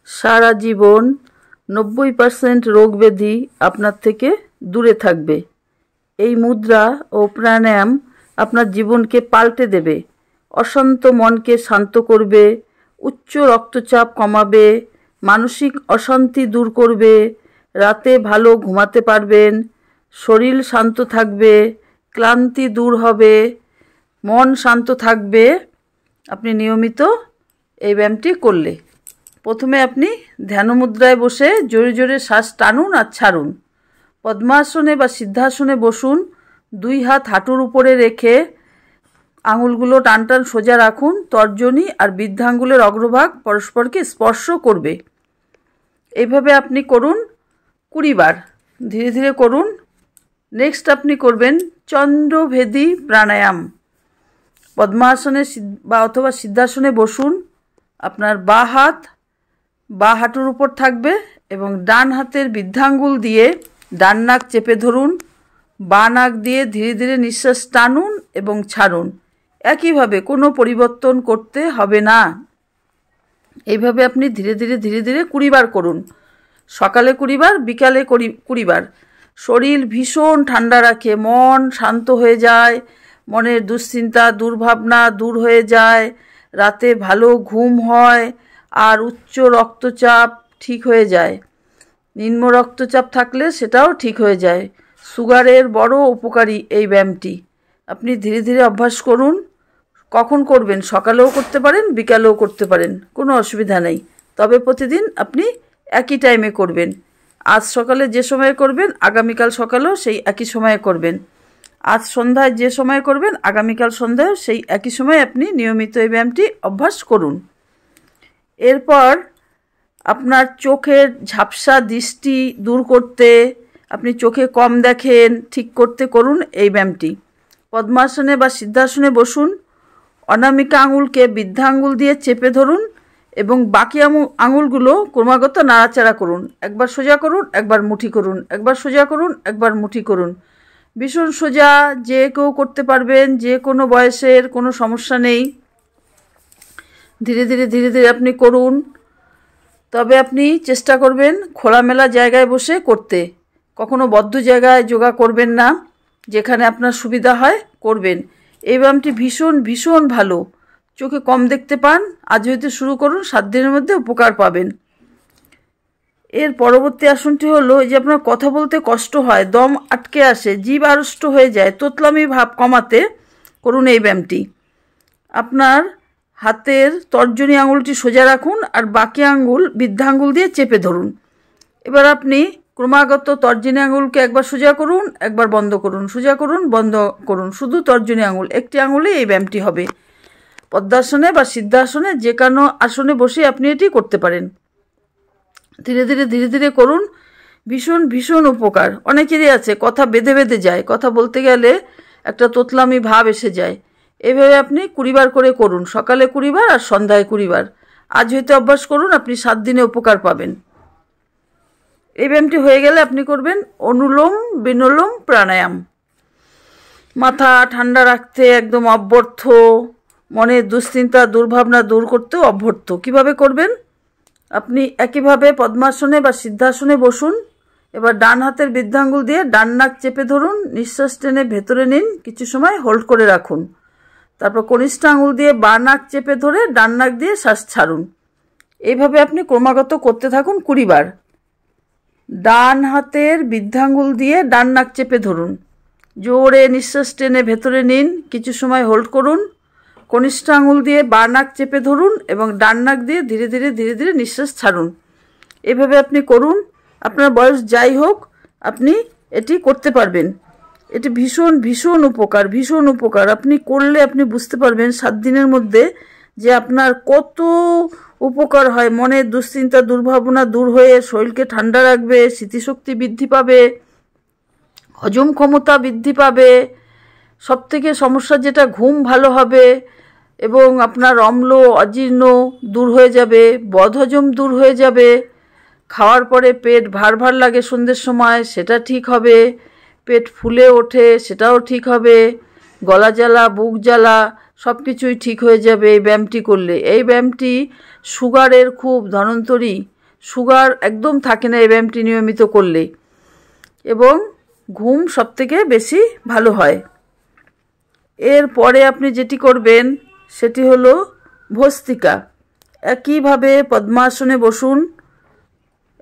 সারা জীবন 90% রোগ ব্যাধি আপনার থেকে দূরে থাকবে। এই মুদ্রা ও প্রাণায়াম আপনার জীবনকে পাল্টে দেবে, অশান্ত মনকে শান্ত করবে, উচ্চ রক্তচাপ কমাবে, মানসিক অশান্তি দূর করবে, রাতে ভালো ঘুমাতে পারবেন, শরীর শান্ত থাকবে, ক্লান্তি দূর হবে, মন শান্ত থাকবে আপনি নিয়মিত এই ব্যায়ামটি করলে। প্রথমে আপনি ধ্যানমুদ্রায় বসে জোরে জোরে শ্বাস টানুন আর ছাড়ুন। পদ্মাসনে বা সিদ্ধাসনে বসুন। 2 হাত হাঁটুর উপরে রেখে আঙুলগুলো টান টান সোজা রাখুন। তর্জনী আর বৃদ্ধাঙ্গুলের অগ্রভাগ পরস্পরকে স্পর্শ করবে। এইভাবে আপনি করুন 20 বার, ধীরে ধীরে করুন। নেক্সট আপনি করবেন চন্দ্রভেদী প্রাণায়াম। পদ্মাসনে বা অথবা সিদ্ধাসনে বসুন। আপনার বাঁ হাত বাঁ হাঁটুর উপর থাকবে এবং ডান হাতের বৃদ্ধাঙ্গুল দিয়ে ডান নাক চেপে ধরুন। বাঁ নাক দিয়ে ধীরে ধীরে নিঃশ্বাস টানুন এবং ছাড়ুন। একইভাবে কোনো পরিবর্তন করতে হবে না। এইভাবে আপনি ধীরে ধীরে 20 বার করুন। সকালে 20 বার, বিকালে 20 বার। শরীর ভীষণ ঠান্ডা রাখে, মন শান্ত হয়ে যায়, মনের দুশ্চিন্তা দুর্ভাবনা দূর হয়ে যায়, রাতে ভালো ঘুম হয় আর উচ্চ রক্তচাপ ঠিক হয়ে যায়। নিম্ন রক্তচাপ থাকলে সেটাও ঠিক হয়ে যায়। সুগারের বড় উপকারী এই ব্যায়ামটি। আপনি ধীরে ধীরে অভ্যাস করুন। কখন করবেন? সকালেও করতে পারেন, বিকালেও করতে পারেন, কোনো অসুবিধা নেই। তবে প্রতিদিন আপনি একই টাইমে করবেন। আজ সকালে যে সময়ে করবেন, আগামীকাল সকালেও সেই একই সময়ে করবেন। আজ সন্ধ্যায় যে সময়ে করবেন, আগামীকাল সন্ধ্যায় সেই একই সময়ে আপনি নিয়মিত এই ব্যায়ামটি অভ্যাস করুন। এরপর আপনার চোখের ঝাপসা দৃষ্টি দূর করতে, আপনি চোখে কম দেখেন, ঠিক করতে করুন এই ব্যায়ামটি। পদ্মাসনে বা সিদ্ধাসনে বসুন। অনামিকা আঙুলকে বৃদ্ধাঙ্গুল দিয়ে চেপে ধরুন এবং বাকি আঙুলগুলো ক্রমাগত নাড়াচাড়া করুন। একবার সোজা করুন, একবার মুঠি করুন, একবার সোজা করুন, একবার মুঠি করুন। ভীষণ সোজা, যে কেউ করতে পারবেন, যে কোনো বয়সের, কোনো সমস্যা নেই। ধীরে ধীরে আপনি করুন। তবে আপনি চেষ্টা করবেন খোলামেলা জায়গায় বসে করতে। কখনো বদ্ধ জায়গায় যোগা করবেন না। যেখানে আপনার সুবিধা হয় করবেন। এই ব্যায়ামটি ভীষণ ভীষণ ভালো। চোখে কম দেখতে পান, আজ হইতে শুরু করুন, 7 দিনের মধ্যে উপকার পাবেন। এর পরবর্তী আসনটি হলো, যে আপনার কথা বলতে কষ্ট হয়, দম আটকে আসে, জিভ আড়ষ্ট হয়ে যায়, তোতলামি ভাব কমাতে করুন এই ব্যায়ামটি। আপনার হাতের তর্জনী আঙুলটি সোজা রাখুন আর বাকি আঙুল বৃদ্ধাঙ্গুল দিয়ে চেপে ধরুন। এবার আপনি ক্রমাগত তর্জনী আঙুলকে একবার সোজা করুন, একবার বন্ধ করুন, সোজা করুন, বন্ধ করুন, শুধু তর্জনী আঙুল, একটি আঙুলে এই ব্যায়ামটি হবে। পদ্মাসনে বা সিদ্ধাসনে যে কোনো আসনে বসে আপনি এটি করতে পারেন। ধীরে ধীরে করুন। ভীষণ ভীষণ উপকার। অনেকেরই আছে কথা বেঁধে বেঁধে যায়, কথা বলতে গেলে একটা তোতলামি ভাব এসে যায়। এইভাবে আপনি 20 বার করে করুন। সকালে 20 বার আর সন্ধ্যায় 20 বার। আজ হইতে অভ্যাস করুন, আপনি 7 দিনে উপকার পাবেন। এই ব্যায়ামটি হয়ে গেলে আপনি করবেন অনুলোম বিলোম প্রাণায়াম। মাথা ঠান্ডা রাখতে একদম অভ্যর্থ, মনের দুশ্চিন্তা দুর্ভাবনা দূর করতেও অভ্যর্থ। কিভাবে করবেন? আপনি একইভাবে পদ্মাসনে বা সিদ্ধাসনে বসুন। এবার ডান হাতের বৃদ্ধাঙ্গুল দিয়ে ডান নাক চেপে ধরুন, নিঃশ্বাস টেনে ভেতরে নিন, কিছু সময় হোল্ড করে রাখুন। তারপর কনিষ্ঠ আঙুল দিয়ে বাঁ নাক চেপে ধরে ডান নাক দিয়ে শ্বাস ছাড়ুন। এইভাবে আপনি ক্রমাগত করতে থাকুন 20 বার। ডান হাতের বৃদ্ধাঙ্গুল দিয়ে ডান নাক চেপে ধরুন, জোরে নিঃশ্বাস টেনে ভেতরে নিন, কিছু সময় হোল্ড করুন। কনিষ্ঠ আঙুল দিয়ে বাঁ নাক চেপে ধরুন এবং ডান নাক দিয়ে ধীরে ধীরে নিঃশ্বাস ছাড়ুন। এভাবে আপনি করুন। আপনার বয়স যাই হোক, আপনি এটি করতে পারবেন। এটি ভীষণ ভীষণ উপকার, ভীষণ উপকার। আপনি করলে আপনি বুঝতে পারবেন 7 দিনের মধ্যে যে আপনার কত উপকার হয়। মনের দুশ্চিন্তা দুর্ভাবনা দূর হয়ে শরীরকে ঠান্ডা রাখবে, স্মৃতিশক্তি বৃদ্ধি পাবে, হজম ক্ষমতা বৃদ্ধি পাবে। সবথেকে সমস্যা যেটা, ঘুম ভালো হবে এবং আপনার অম্ল অজীর্ণ দূর হয়ে যাবে, বদহজম দূর হয়ে যাবে। খাওয়ার পরে পেট ভার ভার লাগে সন্ধ্যের সময়, সেটা ঠিক হবে। পেট ফুলে ওঠে, সেটাও ঠিক হবে। গলা জ্বালা, বুক জ্বালা সব কিছুই ঠিক হয়ে যাবে এই ব্যায়ামটি করলে। এই ব্যায়ামটি সুগারের খুব ধন্বন্তরী, সুগার একদম থাকে না এই ব্যায়ামটি নিয়মিত করলে, এবং ঘুম সবথেকে বেশি ভালো হয়। এরপরে আপনি যেটি করবেন সেটি হলো ভস্ত্রিকা। একইভাবে পদ্মাসনে বসুন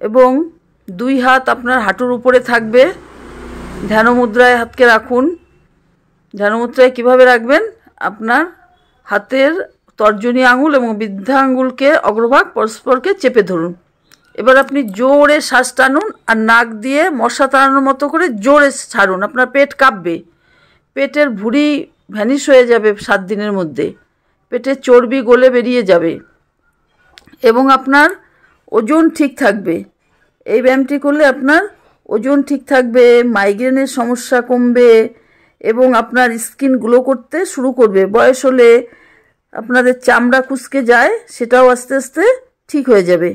এবং 2 হাত আপনার হাঁটুর উপরে থাকবে। ধ্যানমুদ্রায় হাতকে রাখুন। ধ্যানমুদ্রায় কীভাবে রাখবেন? আপনার হাতের তর্জনী আঙুল এবং বৃদ্ধা আঙুলকে অগ্রভাগ পরস্পরকে চেপে ধরুন। এবার আপনি জোরে শ্বাস টানুন আর নাক দিয়ে মশা তাড়ানোর মতো করে জোরে ছাড়ুন। আপনার পেট কাঁপবে, পেটের ভুঁড়ি ভ্যানিশ হয়ে যাবে 7 দিনের মধ্যে, পেটের চর্বি গলে বেরিয়ে যাবে এবং আপনার ওজন ঠিক থাকবে। এই ব্যায়ামটি করলে আপনার ওজন ঠিক থাকবে, মাইগ্রেনের সমস্যা কমবে এবং আপনার স্কিন গ্লো করতে শুরু করবে। বয়স হলে আপনাদের চামড়া কুঁচকে যায়, সেটাও আস্তে আস্তে ঠিক হয়ে যাবে।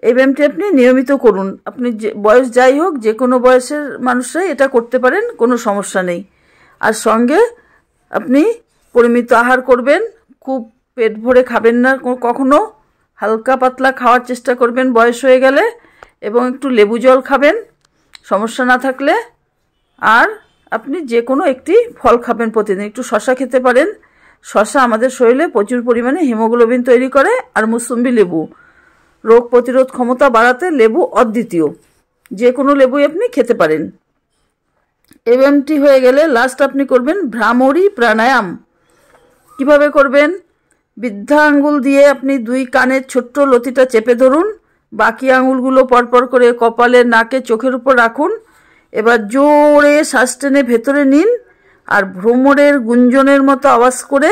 এই ব্যায়ামটি আপনি নিয়মিত করুন। আপনি যে বয়স যাই হোক, যে কোনো বয়সের মানুষরাই এটা করতে পারেন, কোনো সমস্যা নেই। আর সঙ্গে আপনি পরিমিত আহার করবেন, খুব পেট ভরে খাবেন না কখনো, হালকা পাতলা খাওয়ার চেষ্টা করবেন বয়স হয়ে গেলে, এবং একটু লেবু জল খাবেন সমস্যা না থাকলে। আর আপনি যে কোনো একটি ফল খাবেন প্রতিদিন। একটু শশা খেতে পারেন। শশা আমাদের শরীরে প্রচুর পরিমাণে হিমোগ্লোবিন তৈরি করে। আর মুসম্বি লেবু, রোগ প্রতিরোধ ক্ষমতা বাড়াতে লেবু অদ্বিতীয়, যে কোনো লেবুই আপনি খেতে পারেন। এই ব্যায়ামটি হয়ে গেলে লাস্ট আপনি করবেন ভ্রামরী প্রাণায়াম। কিভাবে করবেন? বৃদ্ধা আঙ্গুল দিয়ে আপনি 2 কানের ছোট্ট লতিটা চেপে ধরুন, বাকি আঙুলগুলো পরপর করে কপালে, নাকে, চোখের উপর রাখুন। এবার জোরে শ্বাস টেনে ভেতরে নিন আর ভ্রমরের গুঞ্জনের মতো আওয়াজ করে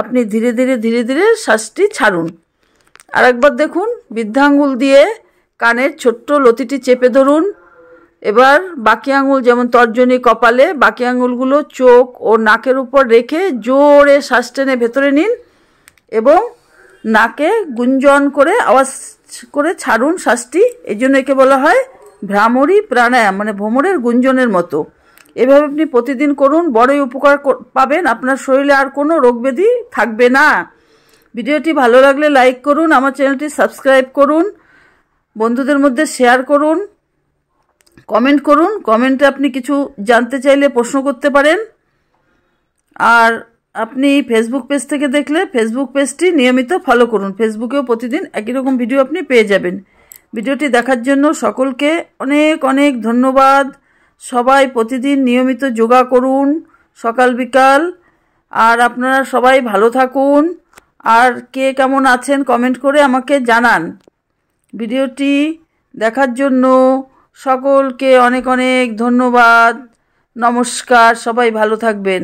আপনি ধীরে ধীরে ধীরে ধীরে শ্বাসটি ছাড়ুন। আরেকবার দেখুন, বৃদ্ধা আঙুল দিয়ে কানের ছোট্ট লতিটি চেপে ধরুন। এবার বাকি আঙুল, যেমন তর্জনী কপালে, বাকি আঙুলগুলো চোখ ও নাকের উপর রেখে জোরে শ্বাস টেনে ভেতরে নিন এবং নাকে গুঞ্জন করে আওয়াজ করে ছাড়ুন শ্বাসটি। এই জন্য একে বলা হয় ভ্রামরী প্রাণায়াম, মানে ভ্রমরের গুঞ্জনের মতো। এভাবে আপনি প্রতিদিন করুন, বড়ই উপকার পাবেন। আপনার শরীরে আর কোনো রোগব্যাধি থাকবে না। ভিডিওটি ভালো লাগলে লাইক করুন, আমার চ্যানেলটি সাবস্ক্রাইব করুন, বন্ধুদের মধ্যে শেয়ার করুন, কমেন্ট করুন। কমেন্টে আপনি কিছু জানতে চাইলে প্রশ্ন করতে পারেন। আর আপনি ফেসবুক পেজ থেকে দেখলে ফেসবুক পেজটি নিয়মিত ফলো করুন। ফেসবুকেও প্রতিদিন একই রকম ভিডিও আপনি পেয়ে যাবেন। ভিডিওটি দেখার জন্য সকলকে অনেক অনেক ধন্যবাদ। সবাই প্রতিদিন নিয়মিত যোগা করুন সকাল বিকাল। আর আপনারা সবাই ভালো থাকুন। আর কে কেমন আছেন কমেন্ট করে আমাকে জানান। ভিডিওটি দেখার জন্য সকলকে অনেক অনেক ধন্যবাদ। নমস্কার, সবাই ভালো থাকবেন।